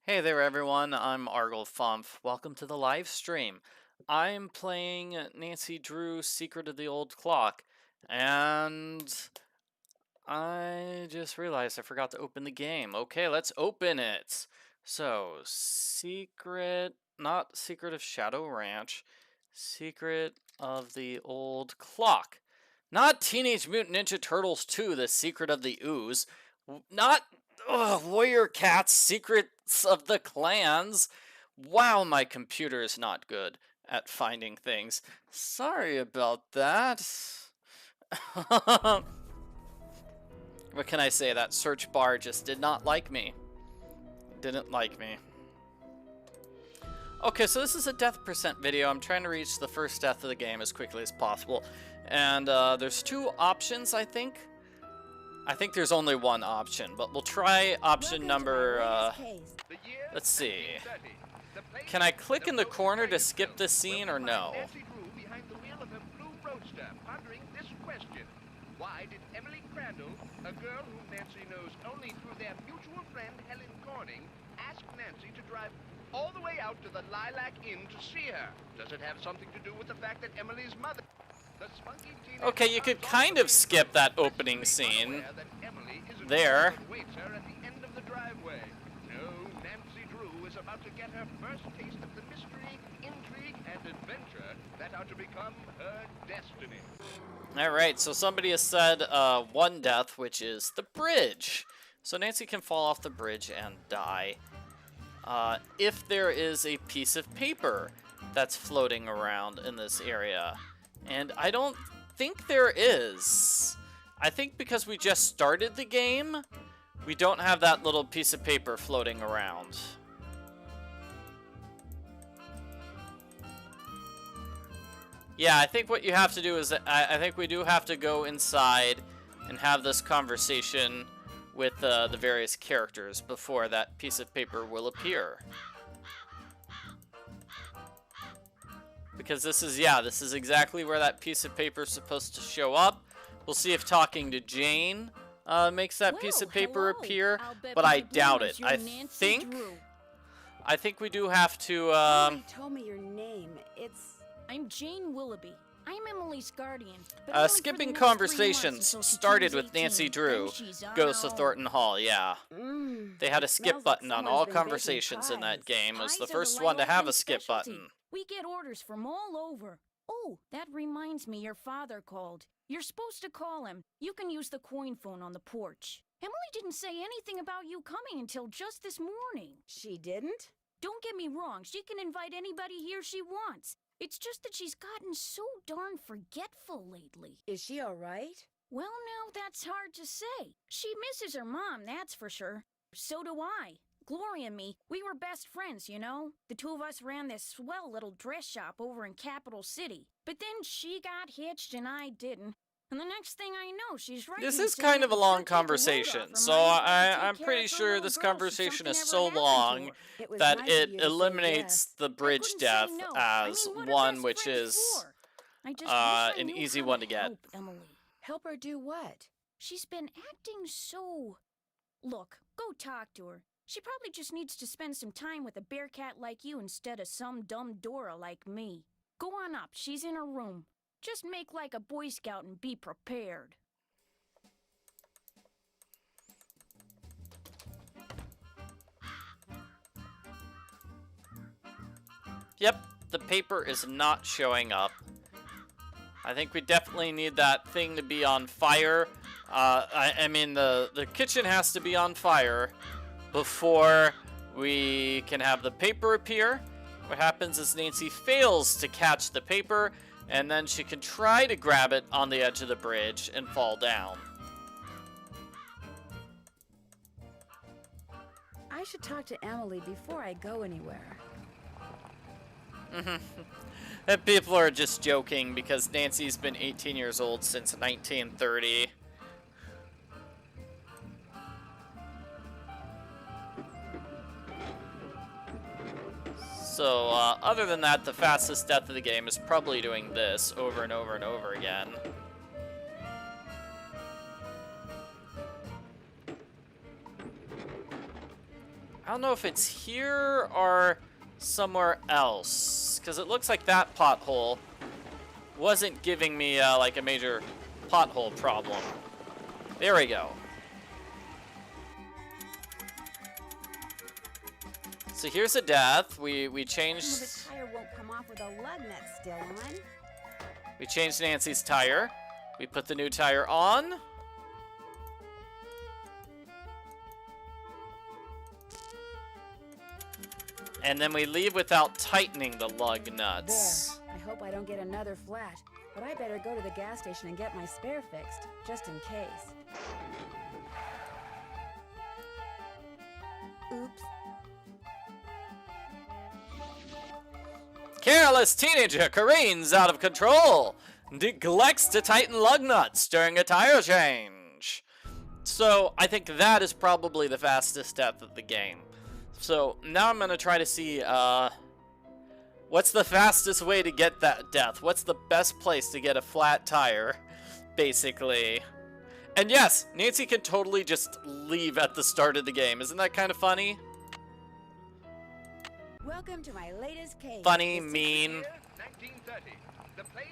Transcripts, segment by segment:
Hey there everyone, I'm Arglefumf. Welcome to the live stream. I'm playing Nancy Drew's Secret of the Old Clock, and I just realized I forgot to open the game. Okay, let's open it. So, not Secret of Shadow Ranch, Secret of the Old Clock. Not Teenage Mutant Ninja Turtles 2, The Secret of the Ooze. Not Warrior Cats, Secrets of the Clans. Wow, my computer is not good at finding things. Sorry about that. What can I say? That search bar just did not like me. Didn't like me. Okay, so this is a death percent video. I'm trying to reach the first death of the game as quickly as possible. And there's two options, I think. I think there's only one option, but we'll try option number, let's see. Can I click in the corner to skip this scene or no? Why did Emily Crandall, a girl whom Nancy knows only through their mutual friend Helen Corning, ask Nancy to drive all the way out to the Lilac Inn to see her? Does it have something to do with the fact that Emily's mother... Okay, you could kind of skip that opening scene there. No, Nancy Drew is about to get her first taste of the mystery, intrigue, and adventure that are to become her destiny. Alright, so somebody has said one death, which is the bridge. So Nancy can fall off the bridge and die. If there is a piece of paper that's floating around in this area. And I don't think there is. I think because we just started the game, we don't have that little piece of paper floating around. Yeah, I think what you have to do is, I think we do have to go inside and have this conversation with the various characters before that piece of paper will appear. Because this is exactly where that piece of paper is supposed to show up. We'll see if talking to Jane makes that piece of paper appear, but I doubt it. I think we do have to. Somebody told me your name. I'm Jane Willoughby. I'm Emily's guardian. Skipping conversations started with Nancy Drew, Ghost of Thornton Hall. Yeah, they had a skip button on all conversations in that game. It was the first one to have a skip button. We get orders from all over. Oh, that reminds me, your father called. You're supposed to call him. You can use the coin phone on the porch. Emily didn't say anything about you coming until just this morning. She didn't? Don't get me wrong, she can invite anybody here she wants. It's just that she's gotten so darn forgetful lately. Is she all right? Well, now that's hard to say. She misses her mom, that's for sure. So do I. Gloria and me, we were best friends, you know? The two of us ran this swell little dress shop over in Capital City. But then she got hitched and I didn't. And the next thing I know, she's right. This is kind of a long conversation, so I'm pretty sure this conversation is so long that it eliminates the bridge death as one, which is an easy one to get. Help her do what? She's been acting so... Look, go talk to her. She probably just needs to spend some time with a bear cat like you instead of some dumb Dora like me. Go on up, she's in her room. Just make like a Boy Scout and be prepared. Yep, the paper is not showing up. I think we definitely need that thing to be on fire. I mean, the kitchen has to be on fire before we can have the paper appear. What happens is Nancy fails to catch the paper, and then she can try to grab it on the edge of the bridge and fall down. I should talk to Emily before I go anywhere. And people are just joking because Nancy's been 18 years old since 1930. So, other than that, the fastest death of the game is probably doing this over and over and over again. I don't know if it's here or somewhere else, because it looks like that pothole wasn't giving me like a major pothole problem. There we go. So here's a death. We changed. The tire won't come off with a lug nut still on. We changed Nancy's tire. We put the new tire on. And then we leave without tightening the lug nuts. There. I hope I don't get another flat, but I better go to the gas station and get my spare fixed, just in case. Oops. Careless teenager careens out of control. Neglects to tighten lug nuts during a tire change. So I think that is probably the fastest death of the game. So now I'm going to try to see what's the fastest way to get that death. What's the best place to get a flat tire, basically. And yes, Nancy can totally just leave at the start of the game. Isn't that kind of funny? Welcome to my latest case. Funny, mean. Year 1930. The place,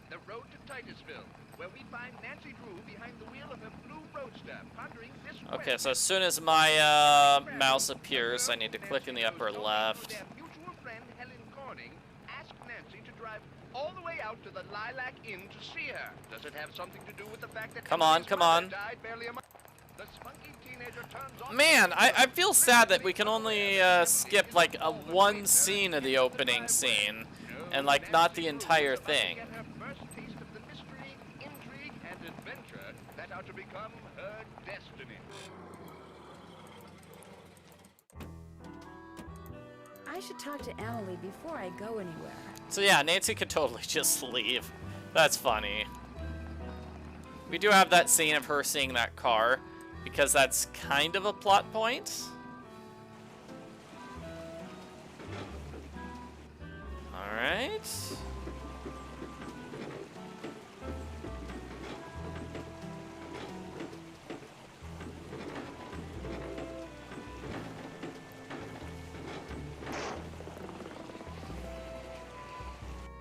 the road to Titusville, where we find Nancy Drew behind the wheel of her blue roadster, pondering this Okay, so as soon as my mouse appears, I need to click in the upper left. Their mutual friend Helen Corning asked Nancy to drive all the way out to the Lilac Inn to see her. Does it have something to do with the fact that Come on, Nancy's come mother on. died barely a month? The spunky teenager turns off. Man, I feel sad that we can only skip like one scene of the opening scene, and like not the entire thing. Get her first taste of the mystery, intrigue, and adventure that are to become her destiny. I should talk to Emily before I go anywhere. So yeah, Nancy could totally just leave. That's funny. We do have that scene of her seeing that car, because that's kind of a plot point. Alright.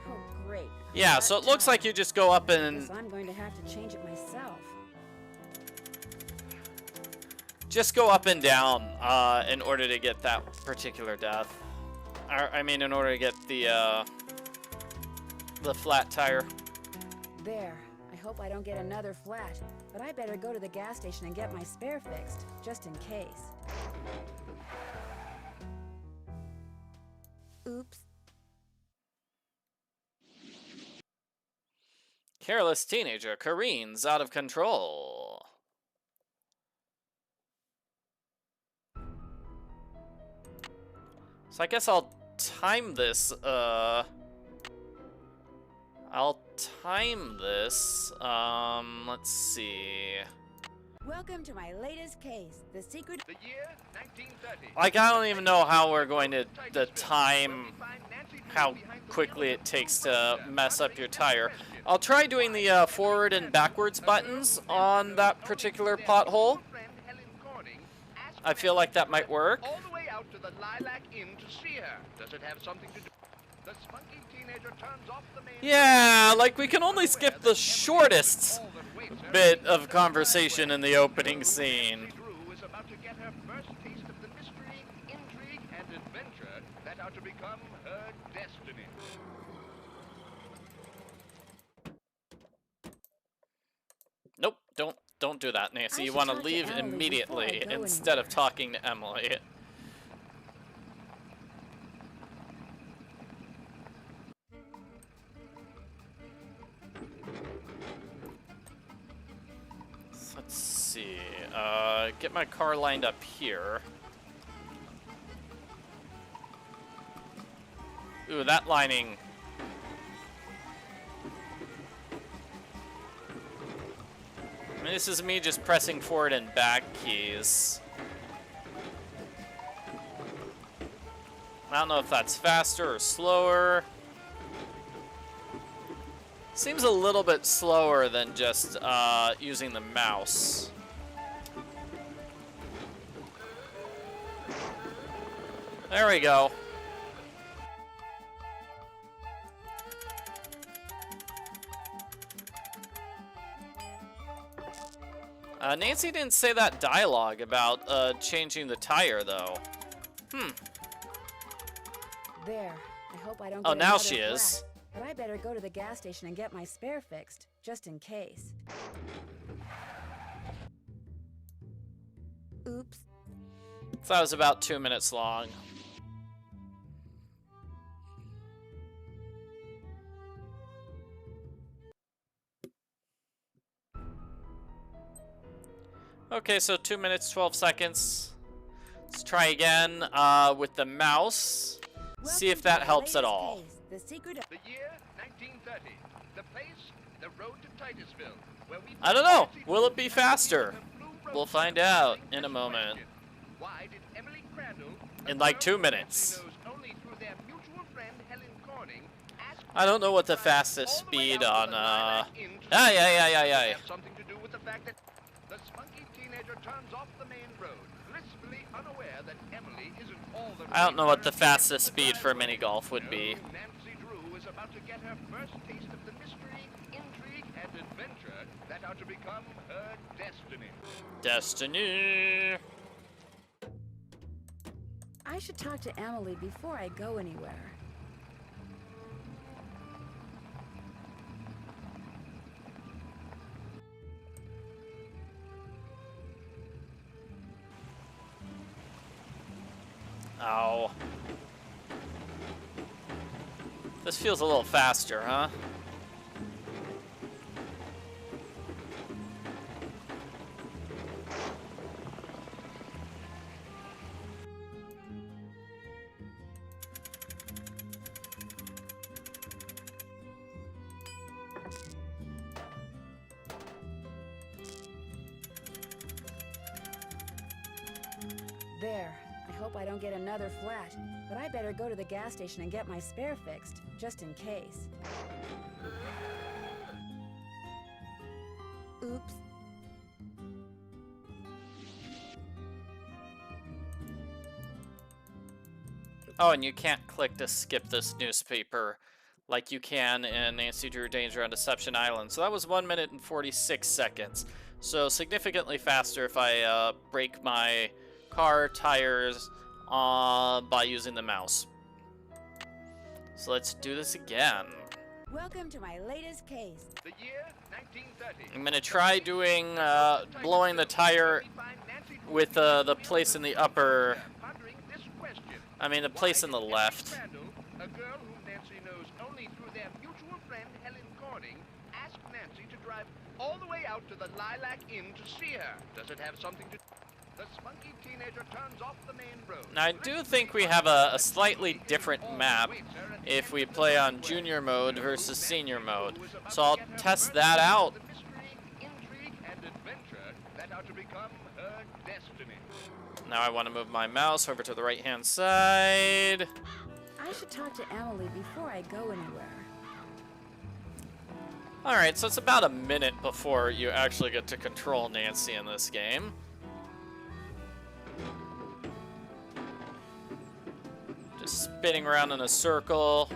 Oh, great. Yeah, so it looks like you just go up and Guess I'm going to have to change it myself. just go up and down in order to get that particular death. I mean, in order to get the flat tire. There. I hope I don't get another flat, but I better go to the gas station and get my spare fixed, just in case. Oops. Careless teenager careens out of control. So I guess I'll time this, let's see. Welcome to my latest case, the secret... The year 1930. Like, I don't even know how we're going to time how quickly it takes to mess up your tire. I'll try doing the forward and backwards buttons on that particular pothole. I feel like that might work. All the way out to the Lilac Inn to see her. Does it have something to do? The spunky teenager turns off the main. Yeah, like we can only skip the shortest bit of conversation in the opening scene. Drew is about to get her first taste of the mystery, intrigue, and adventure that are to become her destiny. Nope, don't do that, Nancy. I You should want to talk to leave Emily immediately before I go instead of anywhere. talking to Emily. So let's see. Get my car lined up here. Ooh, that lining. I mean, this is me just pressing forward and back keys. I don't know if that's faster or slower. Seems a little bit slower than just using the mouse. There we go. Nancy didn't say that dialogue about changing the tire, though. There. I hope I don't Oh, get now another she flat. is. But I better go to the gas station and get my spare fixed, just in case. Oops. So that was about 2 minutes long. Okay, so 2 minutes, 12 seconds. Let's try again with the mouse. See if that helps at all. The secret of The year 1930. The place, the road to Titusville, where we I don't know. Will it be faster? We'll find out in a moment. Why did Emily Crandall, In like 2 minutes. knows only through their mutual friend Helen Corning, ask I don't know what the fastest speed on yeah. have something to do with the fact that the spunky teenager turns off the main road, blissfully unaware that Emily isn't all the I don't know what the fastest speed for mini golf would be. Nancy Drew is about to get her first taste of the mystery, intrigue, and adventure that are to become her destiny. Destiny. I should talk to Emily before I go anywhere. Ow. This feels a little faster, huh? There. I hope I don't get another flat, but I better go to the gas station and get my spare fixed, just in case. Oops. Oh, and you can't click to skip this newspaper like you can in Nancy Drew Danger on Deception Island. So that was 1 minute and 46 seconds. So significantly faster if I break my car tires by using the mouse. So let's do this again. Welcome to my latest case. The year 1930. I'm gonna try doing blowing the tire with the place in the upper. Pondering this question. I mean the place in the left. Crandall, a girl whom Nancy knows only through their mutual friend Helen Corning, asked Nancy to drive all the way out to the Lilac Inn to see her. Does it have something to... The spunky teenager turns off the main road. Now I do think we have a slightly different map if we play on junior mode versus senior mode. So I'll test that out. The mystery, intrigue, and adventure that are to become her destiny. Now I want to move my mouse over to the right hand side. I should talk to Emily before I go anywhere. Alright, so it's about a minute before you actually get to control Nancy in this game. Just spinning around in a circle.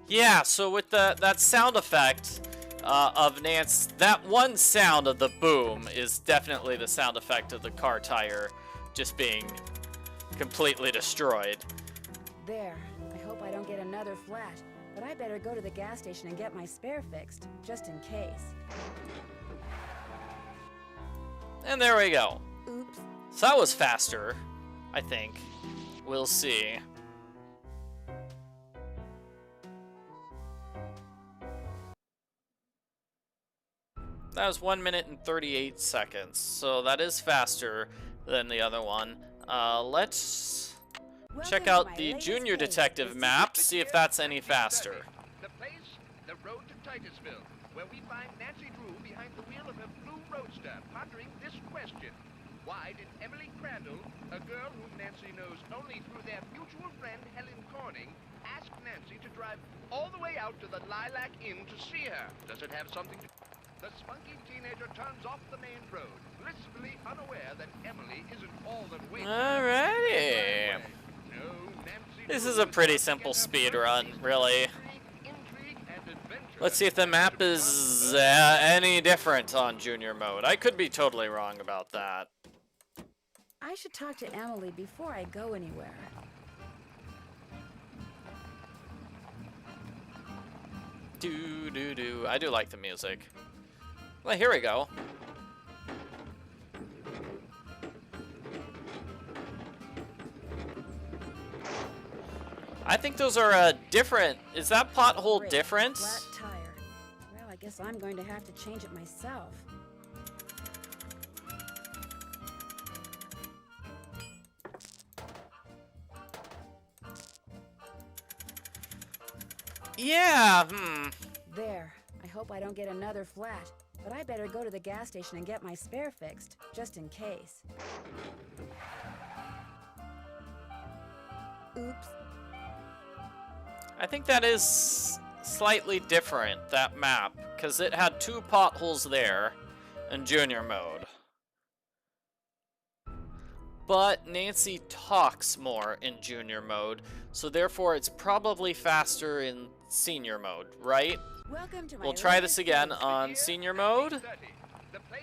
Yeah, so with that sound effect of Nance, that one sound of the boom is definitely the sound effect of the car tire just being completely destroyed. There. I hope I don't get another flat, but I better go to the gas station and get my spare fixed, just in case. And there we go. Oops. So that was faster, I think. We'll see. That was 1 minute and 38 seconds, so that is faster than the other one. Let's check out the junior detective map, see if that's any faster. The place, the road to Titusville, where we find Nancy Drew behind the wheel of her blue roadster, pondering this question. Why did Emily Crandall, a girl whom Nancy knows only through their mutual friend Helen Corning, ask Nancy to drive all the way out to the Lilac Inn to see her? Does it have something to... The spunky teenager turns off the main road, blissfully unaware that Emily isn't all that waits. Alrighty. No, Nancy This Drew is a pretty about to simple get her speed first run, taste of really. intrigue, and adventure. Let's see if the map is any different on Junior mode. I could be totally wrong about that. I should talk to Emily before I go anywhere. Do do do. I do like the music. Well, here we go. I think those are different. Is that pothole Great, different? Flat tire. Well, I guess I'm going to have to change it myself. Yeah, There. I hope I don't get another flat. But I better go to the gas station and get my spare fixed, just in case. Oops. I think that is slightly different, that map, because it had 2 potholes there in Junior mode. But Nancy talks more in Junior mode, so therefore it's probably faster in Senior mode, right? Welcome to my We'll try latest this again place. on Senior mode, The place,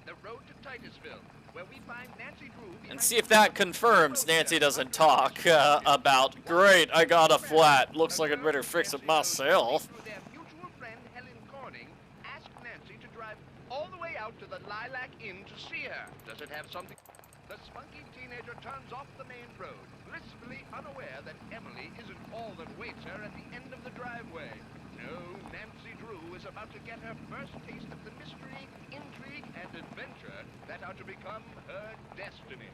the road to Titusville, where we find Nancy Drew and behind see the if that wheel. confirms Nancy doesn't talk about, great, I got a flat, looks like I'd better fix it myself. Through their mutual friend Helen Corning, asked Nancy to drive all the way out to the Lilac Inn to see her. Does it have something? The spunky teenager turns off the main road, blissfully unaware that Emily isn't all that waits her at the end of the driveway. No, Nancy Drew is about to get her first taste of the mystery, intrigue, and adventure that are to become her destiny.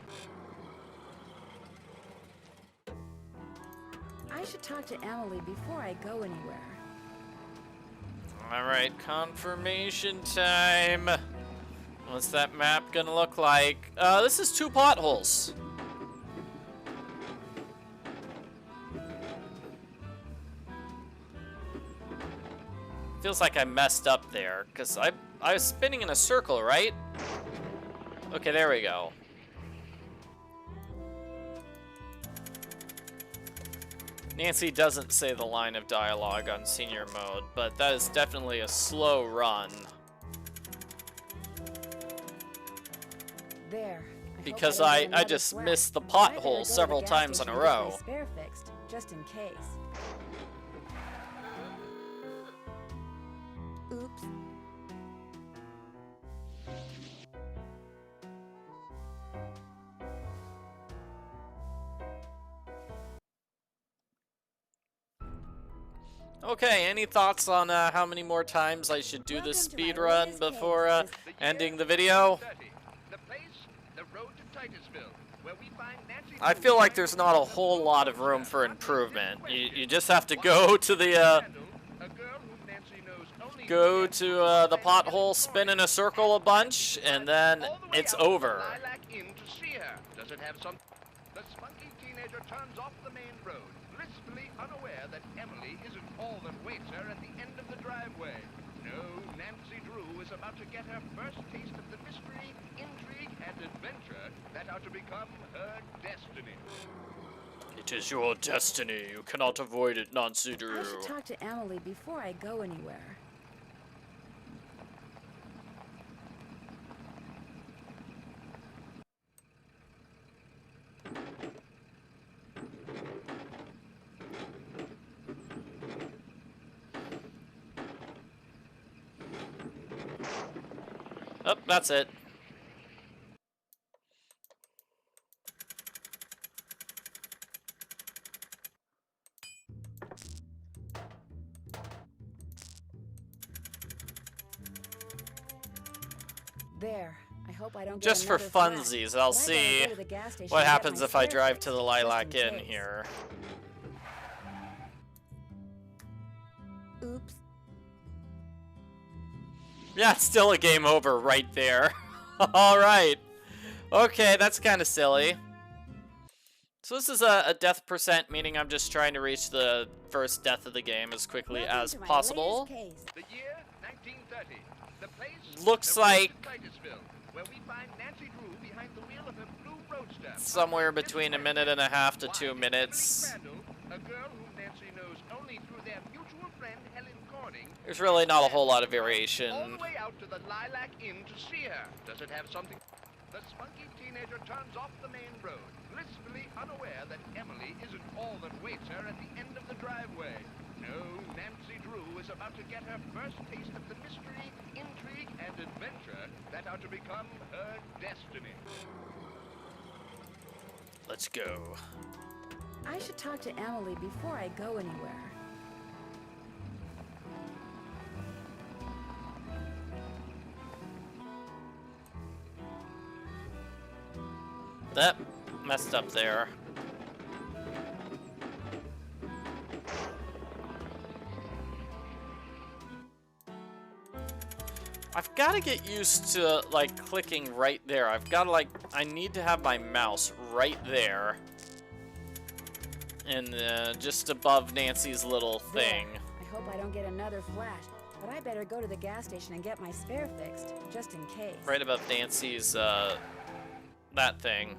I should talk to Emily before I go anywhere. Alright, confirmation time. What's that map gonna look like? This is 2 potholes. Feels like I messed up there, because I was spinning in a circle, right? Okay, there we go. Nancy doesn't say the line of dialogue on Senior mode, but that is definitely a slow run. There. Because hope don't I get another just flat. missed the But I better pothole go to the several gas times in station a and get my row. spare fixed, just in case. Oops. Okay, any thoughts on how many more times I should do Welcome this to my speed run latest before case. ending the video? The place, the road to Titusville, where we find Nancy I Drew feel like behind there's the not a wheel. whole lot of room for improvement. You just have to go to the A girl whom Nancy knows only go through to their the mutual friend pothole, Helen spin in Corning. a circle a bunch, and then All the way it's out to the over. Lilac Inn to see her. Does it have some? The spunky teenager turns off the main road, blissfully unaware that Emily isn't all that waits her at the end of the driveway. No, Nancy Drew is about to get her first taste of the mystery, intrigue, and adventure that are to become her destiny. It is your destiny. You cannot avoid it, Nancy I Drew. should talk to Emily before I go anywhere. Oh, that's it. There. I hope I don't get Just for another flat. funsies, But I'll I better see go to the gas station what and get happens my if I spare drive fixed, to the just Lilac in Inn case. here. Oops. Yeah, it's still a game over right there. Alright. Okay, that's kind of silly. So this is a death percent, meaning I'm just trying to reach the first death of the game as quickly Welcome as to my possible. latest case. The year 1930. The place, looks the road like to Titusville, where we find Nancy Drew behind the wheel of her blue roadster. somewhere between a minute and a half to 2 Why did minutes. Emily Crandall, a girl whom Nancy knows only through their mutual friend Helen Corning, There's really not a whole lot of all variation. the way out to the Lilac Inn to see her? Does it have something? The spunky teenager turns off the main road, blissfully unaware that Emily isn't all that waits her at the end of the driveway. No, Nancy Drew is about to get her first taste of the mystery, intrigue, and adventure that are to become her destiny. Let's go. I should talk to Emily before I go anywhere. That messed up there. I've got to get used to, like, clicking right there. I've got to, like, I need to have my mouse right there. And just above Nancy's little thing. There. I hope I don't get another flash, but I better go to the gas station and get my spare fixed, just in case. Right above Nancy's, that thing.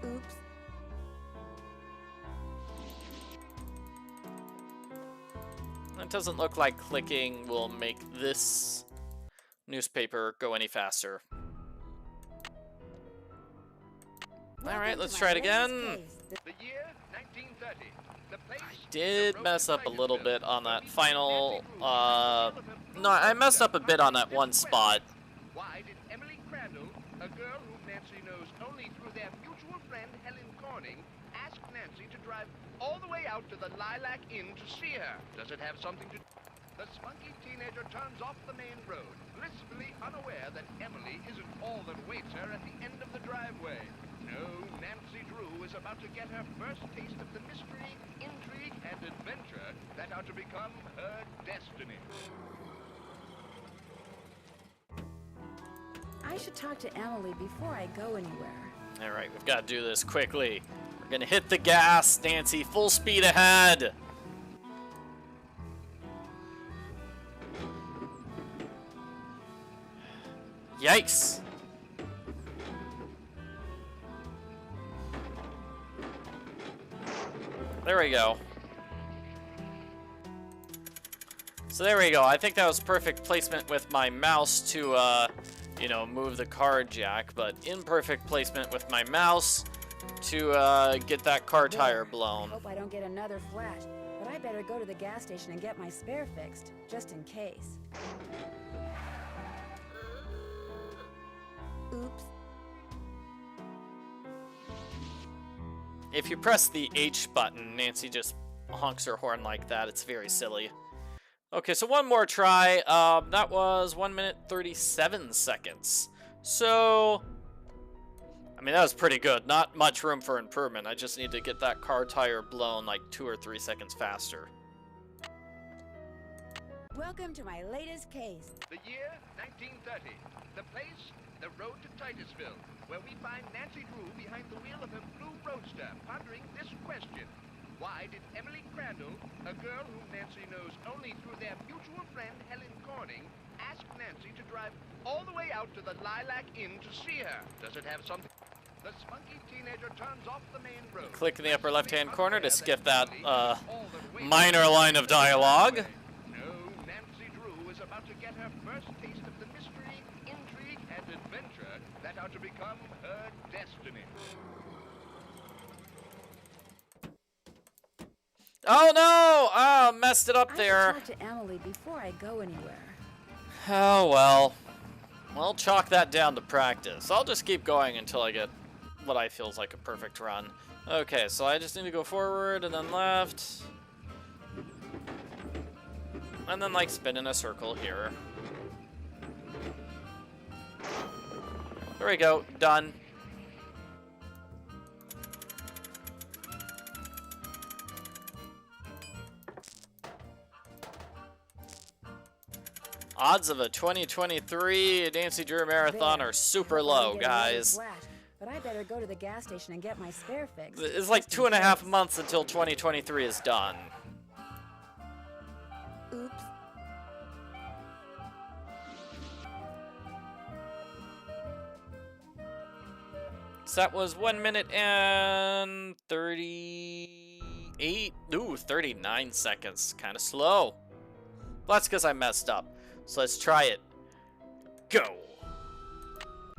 Oops. It doesn't look like clicking will make this newspaper go any faster. Alright, let's try it again. The year 1930. The place, I did mess up a little bit on that final, no, I messed up a bit on that one spot. Why did Emily Crandall, a girl whom Nancy knows only through their mutual friend Helen Corning, ask Nancy to drive all the way out to the Lilac Inn to see her? Does it have something to... The spunky teenager turns off the main road, blissfully unaware that Emily isn't all that waits her at the end of the driveway. No, Nancy Drew is about to get her first taste of the mystery, intrigue, and adventure that are to become her destiny. I should talk to Emily before I go anywhere. Alright, we've got to do this quickly. We're gonna hit the gas, Nancy, full speed ahead. Yikes. There we go. So there we go. I think that was perfect placement with my mouse to, you know, move the car jack, but imperfect placement with my mouse to get that car tire blown. I hope I don't get another flash, but I better go to the gas station and get my spare fixed, just in case. Oops. If you press the H button, Nancy just honks her horn like that. It's very silly. Okay, so one more try. That was 1 minute 37 seconds. So, I mean, that was pretty good. Not much room for improvement. I just need to get that car tire blown like 2 or 3 seconds faster. Welcome to my latest case. The year 1930. The place, the road to Titusville, where we find Nancy Drew behind the wheel of her blue roadster, pondering this question. Why did Emily Crandall, a girl whom Nancy knows only through their mutual friend Helen Corning, ask Nancy to drive all the way out to the Lilac Inn to see her? Does it have something? The spunky teenager turns off the main road. Click in the upper left-hand corner to skip that minor line of dialogue. No, Nancy Drew is about to get her first taste of the mystery, intrigue, and adventure that are to become her destiny. Oh no! Ah, messed it up there. I should talk to Emily before I go anywhere. Oh well. Well, chalk that down to practice. I'll just keep going until I get what I feel is like a perfect run. Okay, so I just need to go forward and then left. And then like spin in a circle here. There we go, done. Odds of a 2023 Nancy Drew Marathon There. are super I hope I low, don't get another guys. flash, but I better go to the gas station and get my spare fixed. It's like just in 2.5 case. months until 2023 is done. Oops. that was 1 minute and 38. Ooh, 39 seconds. Kind of slow. Well, that's because I messed up. So let's try it. Go.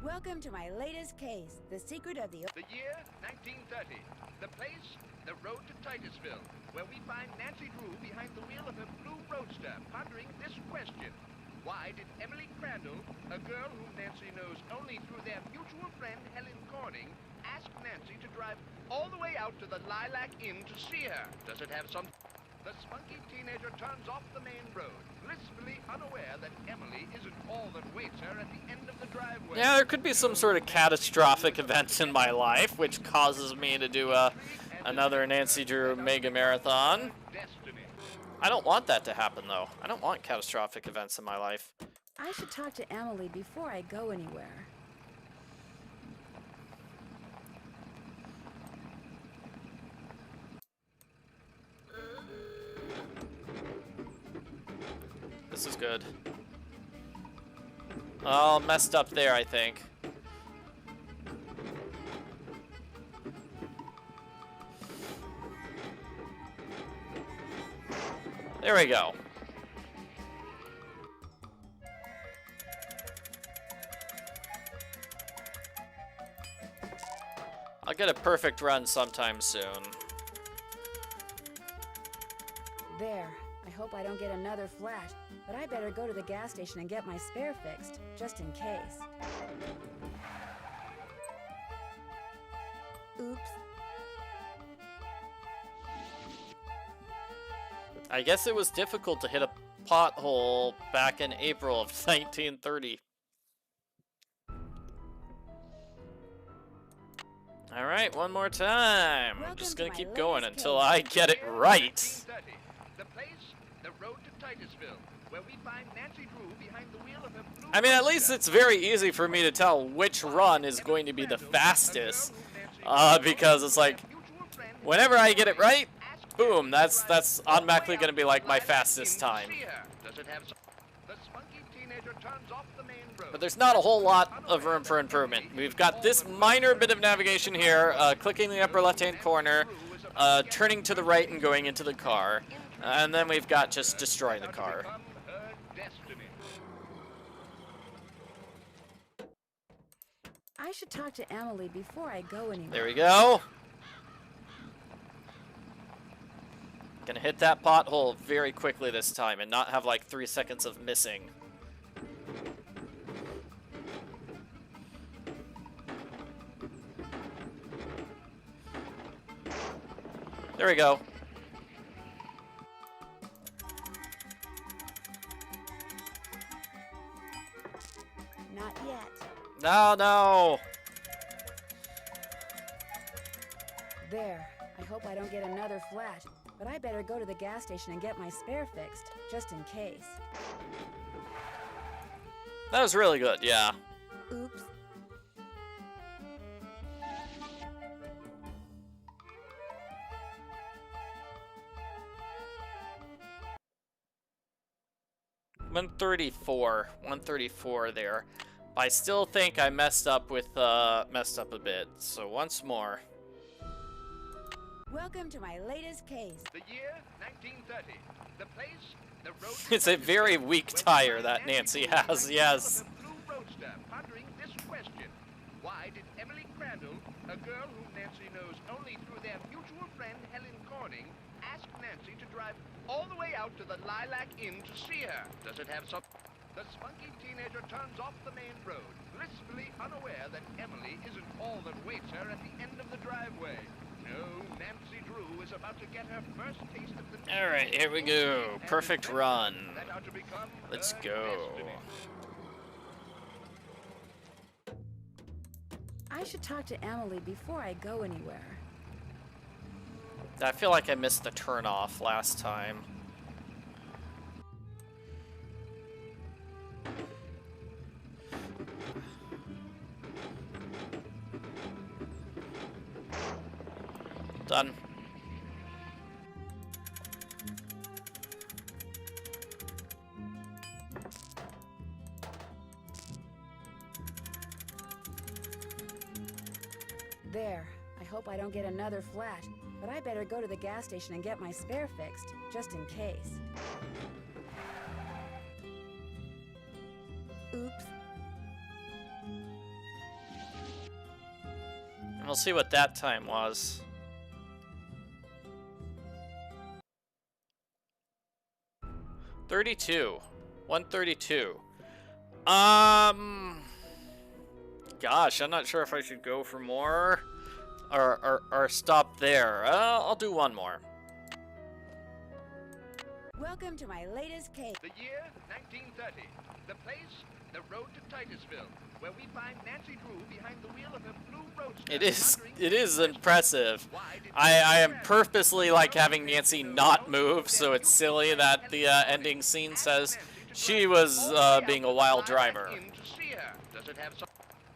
Welcome to my latest case, The Secret of the... The year 1930. The place, the road to Titusville, where we find Nancy Drew behind the wheel of her blue roadster, pondering this question. Why did Emily Crandall, a girl whom Nancy knows only through their mutual friend Helen Corning, ask Nancy to drive all the way out to the Lilac Inn to see her? Does it have some... The spunky teenager turns off the main road, blissfully unaware that Emily isn't all that waits her at the end of the driveway. Yeah, there could be some sort of catastrophic event in my life, which causes me to do another Nancy Drew mega marathon. Destiny. I don't want that to happen, though. I don't want catastrophic events in my life. I should talk to Emily before I go anywhere. This is good. Oh, messed up there, I think. There we go. I'll get a perfect run sometime soon. There. I hope I don't get another flat, but I better go to the gas station and get my spare fixed, just in case. Oops. I guess it was difficult to hit a pothole back in April of 1930. Alright, one more time. I'm Welcome just to gonna my keep going latest until case. I get it right. 1930. The place, the road to Titusville, where we find Nancy Drew behind the wheel of her blue I mean, at least roadster. it's very easy for me to tell which run is going to be the fastest. Because it's like, whenever I get it right, boom, that's automatically going to be like my fastest time. But there's not a whole lot of room for improvement. We've got this minor bit of navigation here, clicking the upper left-hand corner, turning to the right and going into the car. And then we've got just destroying the car. I should talk to Emily before I go anywhere. There we go. Gonna hit that pothole very quickly this time and not have like 3 seconds of missing. There we go. Not yet. No, no. There. I hope I don't get another flat, but I better go to the gas station and get my spare fixed, just in case. That was really good, yeah. Oops. $134 there. But I still think I messed up a bit. So once more. Welcome to my latest case. The year 1930. The place, the road. It's a very weak tire that Nancy has, yes. Blue roadster, pondering this question: why did Emily Crandall, a girl whom Nancy knows only through their mutual friend Helen Corning, ask Nancy to drive all the way out to the Lilac Inn to see her? Does it have some? The spunky teenager turns off the main road, blissfully unaware that Emily isn't all that waits her at the end of the driveway. No, Nancy Drew is about to get her first taste of the... All right, here we go. Perfect run. That ought to become Let's her go. destiny. I should talk to Emily before I go anywhere. I feel like I missed the turn off last time. Done. There. I hope I don't get another flat, but I better go to the gas station and get my spare fixed, just in case. Oops. And we'll see what that time was. $32. 132. Gosh, I'm not sure if I should go for more or stop there. I'll do one more. Welcome to my latest case. The year 1930. The place, the road to Titusville, where we find Nancy Drew behind the wheel of her blue roadster. It is impressive. I am purposely like having Nancy not move, so it's silly that the ending scene says she was being a wild driver. Does it have some...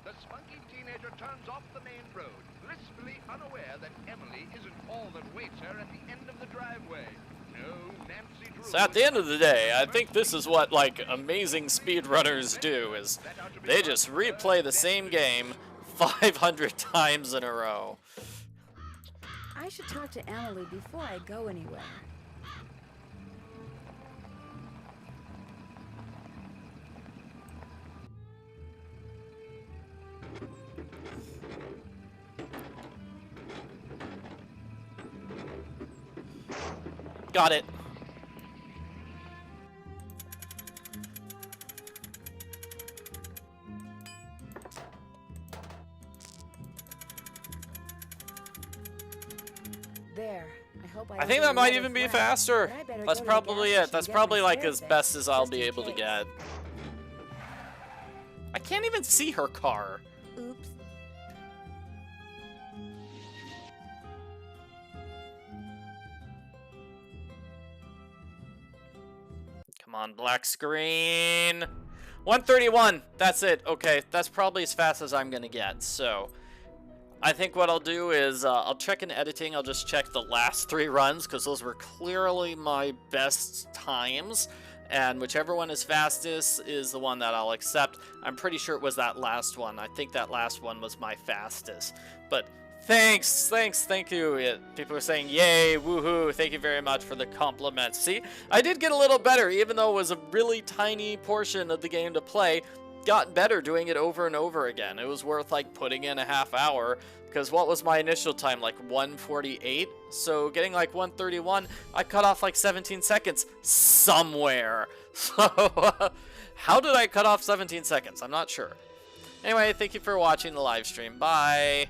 The spunky teenager turns off the main road, blissfully unaware that Emily isn't all that waits her at the end of the driveway. No, Nancy Drew... So at the end of the day, I think this is what like amazing speedrunners do, is they just replay the same game 500 times in a row. I should talk to Emily before I go anywhere. Got it. There. I hope I I don't think get that might another even be flat, faster. but I better That's go to the probably gas it. station That's and get probably my like spare as best fixed, as I'll just be in able to case. get. I can't even see her car. Oops. Come on, black screen. 131. That's it. Okay, that's probably as fast as I'm gonna get. So, I think what I'll do is I'll check in editing. I'll just check the last 3 runs because those were clearly my best times. And whichever one is fastest is the one that I'll accept. I'm pretty sure it was that last one. I think that last one was my fastest. But thank you. People are saying, yay, woohoo, thank you very much for the compliments. See, I did get a little better, even though it was a really tiny portion of the game to play. Got better doing it over and over again. It was worth like putting in a half hour, because what was my initial time, like 1:48? So getting like 1:31, I cut off like 17 seconds somewhere. So how did I cut off 17 seconds? I'm not sure. Anyway, thank you for watching the live stream. Bye.